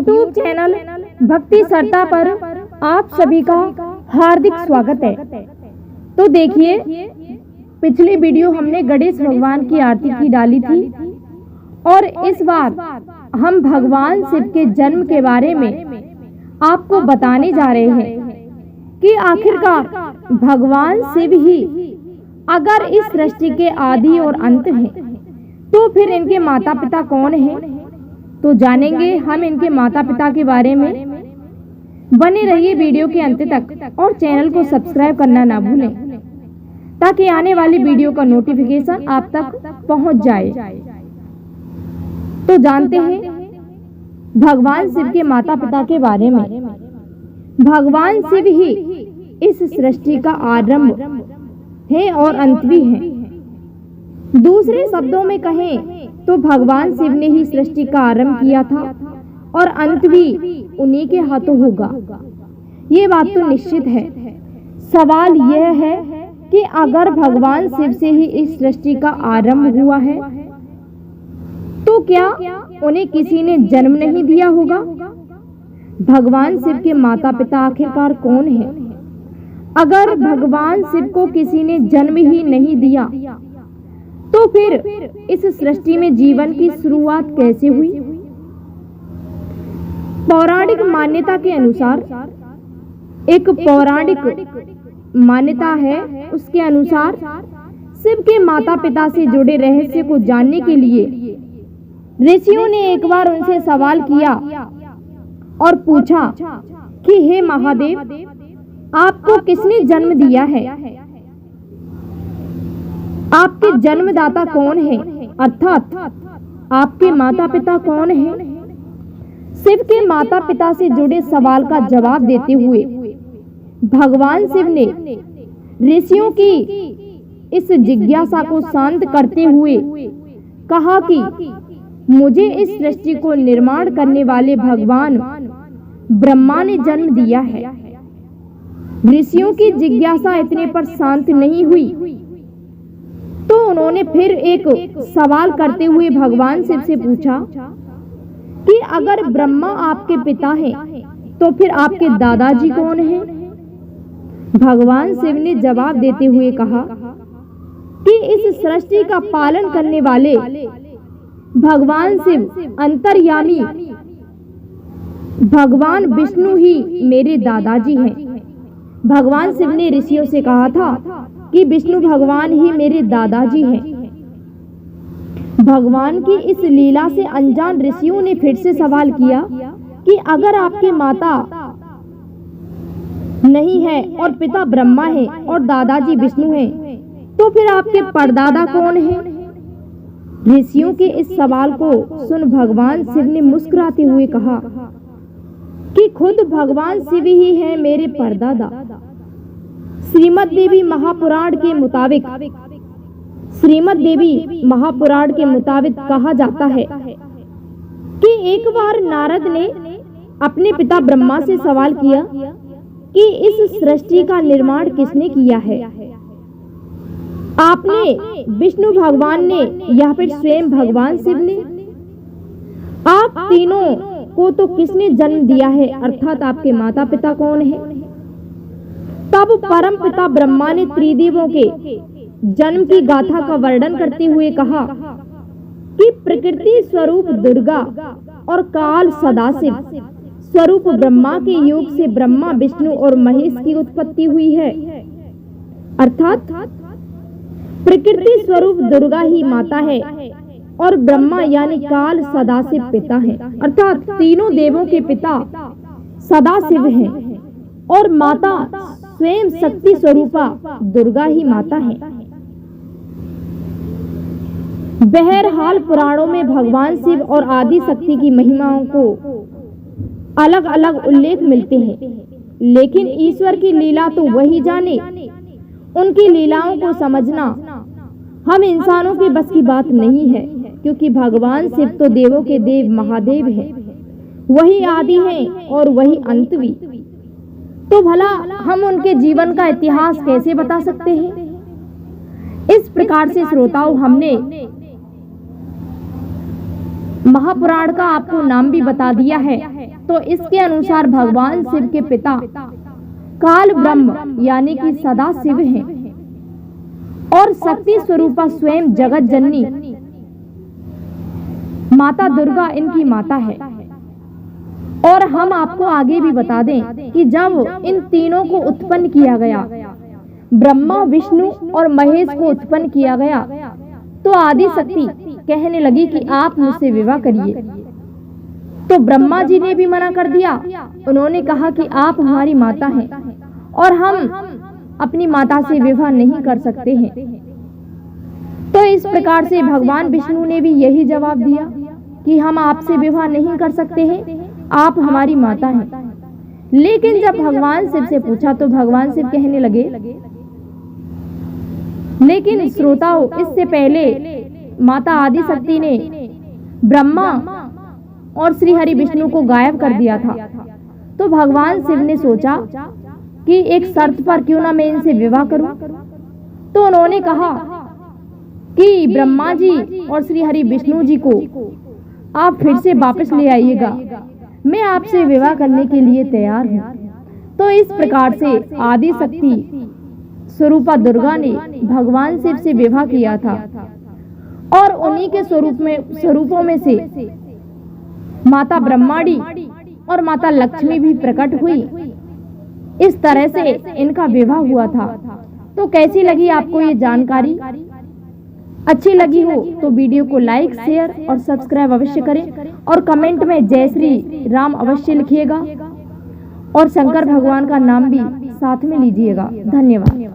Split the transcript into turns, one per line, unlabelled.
YouTube channel भक्ति सरता पर आप सभी का हार्दिक स्वागत है। तो देखिए, पिछली वीडियो हमने गणेश भगवान की आरती की डाली थी और इस बार हम भगवान शिव के जन्म के बारे में आपको बताने जा रहे हैं कि आखिरकार भगवान शिव ही अगर इस सृष्टि के आदि और अंत हैं, तो फिर इनके माता पिता कौन हैं? तो जानेंगे हम इनके माता पिता के बारे में। बने रहिए वीडियो के अंत तक और चैनल को सब्सक्राइब करना ना भूलें ताकि आने वाली वीडियो का नोटिफिकेशन आप तक पहुंच जाए। तो जानते हैं भगवान शिव के माता पिता के बारे में। भगवान शिव ही इस सृष्टि का आरंभ है और अंत भी है। दूसरे शब्दों में कहें तो भगवान शिव ने ही सृष्टि का आरंभ किया था और अंत भी उन्हीं के हाथों होगा, ये बात तो निश्चित है। सवाल यह है कि अगर भगवान शिव से ही इस सृष्टि का आरंभ हुआ है तो क्या उन्हें किसी ने जन्म नहीं दिया होगा? भगवान शिव के माता पिता आखिरकार कौन है? अगर भगवान शिव को किसी ने जन्म ही नहीं दिया तो फिर इस सृष्टि में जीवन की शुरुआत कैसे हुई? पौराणिक मान्यता के अनुसार, एक पौराणिक मान्यता है, उसके अनुसार शिव के माता पिता से जुड़े रहस्य को जानने के लिए ऋषियों ने एक बार उनसे सवाल किया और पूछा कि हे महादेव, आपको किसने जन्म दिया है? आपके जन्मदाता कौन है? अर्थात आपके माता पिता कौन हैं? शिव के माता पिता से जुड़े सवाल का जवाब देते हुए भगवान शिव ने ऋषियों की इस जिज्ञासा को शांत करते हुए कहा कि मुझे इस सृष्टि को निर्माण करने वाले भगवान ब्रह्मा ने जन्म दिया है। ऋषियों की जिज्ञासा इतने पर शांत नहीं हुई तो उन्होंने फिर एक सवाल करते हुए भगवान शिव से पूछा कि अगर ब्रह्मा आपके पिता हैं तो फिर आपके दादाजी कौन हैं? भगवान शिव ने जवाब देते हुए कहा कि इस सृष्टि का पालन करने वाले भगवान शिव अंतर्यामी भगवान विष्णु ही मेरे दादाजी हैं। भगवान शिव ने ऋषियों से कहा था कि विष्णु भगवान ही मेरे दादाजी हैं। भगवान की इस लीला से अनजान ऋषियों ने फिर से सवाल किया कि अगर आपके माता नहीं है और पिता ब्रह्मा है और दादाजी विष्णु हैं, तो फिर आपके परदादा कौन हैं? ऋषियों के इस सवाल को सुन भगवान शिव ने मुस्कुराते हुए कहा कि खुद भगवान शिव ही है मेरे परदादा। श्रीमद् देवी महापुराण के मुताबिक कहा जाता है कि एक बार नारद ने अपने पिता ब्रह्मा से सवाल किया कि इस सृष्टि का निर्माण किसने किया है? आपने, विष्णु भगवान ने या फिर स्वयं भगवान शिव ने? आप तीनों को तो किसने जन्म दिया है? अर्थात आपके माता पिता कौन है? तब परम पिता ब्रह्मा ने त्रिदेवों के जन्म की गाथा का वर्णन करते हुए कहा कि प्रकृति स्वरूप दुर्गा और काल सदाशिव स्वरूप ब्रह्मा के योग से ब्रह्मा, विष्णु और महेश की उत्पत्ति हुई है। अर्थात प्रकृति स्वरूप दुर्गा ही माता है और ब्रह्मा यानी काल सदाशिव पिता है। अर्थात तीनों देवों के पिता सदाशिव हैं और माता स्वयं शक्ति स्वरूपा दुर्गा ही माता है। बहरहाल पुराणों में भगवान शिव और आदि शक्ति की महिमाओं को अलग अलग उल्लेख मिलते हैं, लेकिन ईश्वर की लीला तो वही जाने। उनकी लीलाओं को समझना हम इंसानों के बस की बात नहीं है, क्योंकि भगवान शिव तो देवों के देव महादेव हैं, वही आदि हैं और वही अंत भी। तो भला हम उनके जीवन का इतिहास कैसे बता सकते हैं? इस प्रकार से श्रोताओं, हमने महापुराण का आपको नाम भी बता दिया है। तो इसके अनुसार भगवान शिव के पिता काल ब्रह्म यानी कि सदा शिव हैं और शक्ति स्वरूपा स्वयं जगत जननी माता दुर्गा इनकी माता है। और हम आपको आगे भी बता दें कि जब इन तीनों को उत्पन्न किया गया, ब्रह्मा विष्णु और महेश को उत्पन्न किया गया, तो आदि शक्ति कहने लगी कि आप मुझसे विवाह करिए। तो ब्रह्मा जी ने भी मना कर दिया। उन्होंने कहा कि आप हमारी माता हैं और हम अपनी माता से विवाह नहीं कर सकते हैं। तो इस प्रकार से भगवान विष्णु ने भी यही जवाब दिया कि हम आपसे विवाह नहीं कर सकते हैं, आप हमारी माता हैं। लेकिन जब भगवान शिव से पूछा तो भगवान शिव कहने लगे, लेकिन श्रोताओं, इससे पहले माता आदि शक्ति ने ब्रह्मा और श्री हरि विष्णु को गायब कर दिया था। तो भगवान शिव ने सोचा कि एक शर्त पर क्यों ना मैं इनसे विवाह करूं। तो उन्होंने कहा कि ब्रह्मा जी और श्री हरि विष्णु जी को आप फिर से वापस ले आइएगा, मैं आपसे विवाह करने के लिए तैयार हूँ। तो इस प्रकार से आदि शक्ति स्वरूपा दुर्गा ने भगवान शिव से विवाह किया था और उन्हीं के स्वरूपों में से माता ब्रह्माणी और माता लक्ष्मी भी प्रकट हुई। इस तरह से इनका विवाह हुआ था। तो कैसी लगी आपको ये जानकारी? अच्छी लगी हो तो वीडियो को लाइक, शेयर और सब्सक्राइब अवश्य करें और कमेंट में जय श्री राम अवश्य लिखिएगा और शंकर भगवान का नाम भी साथ में लीजिएगा। धन्यवाद।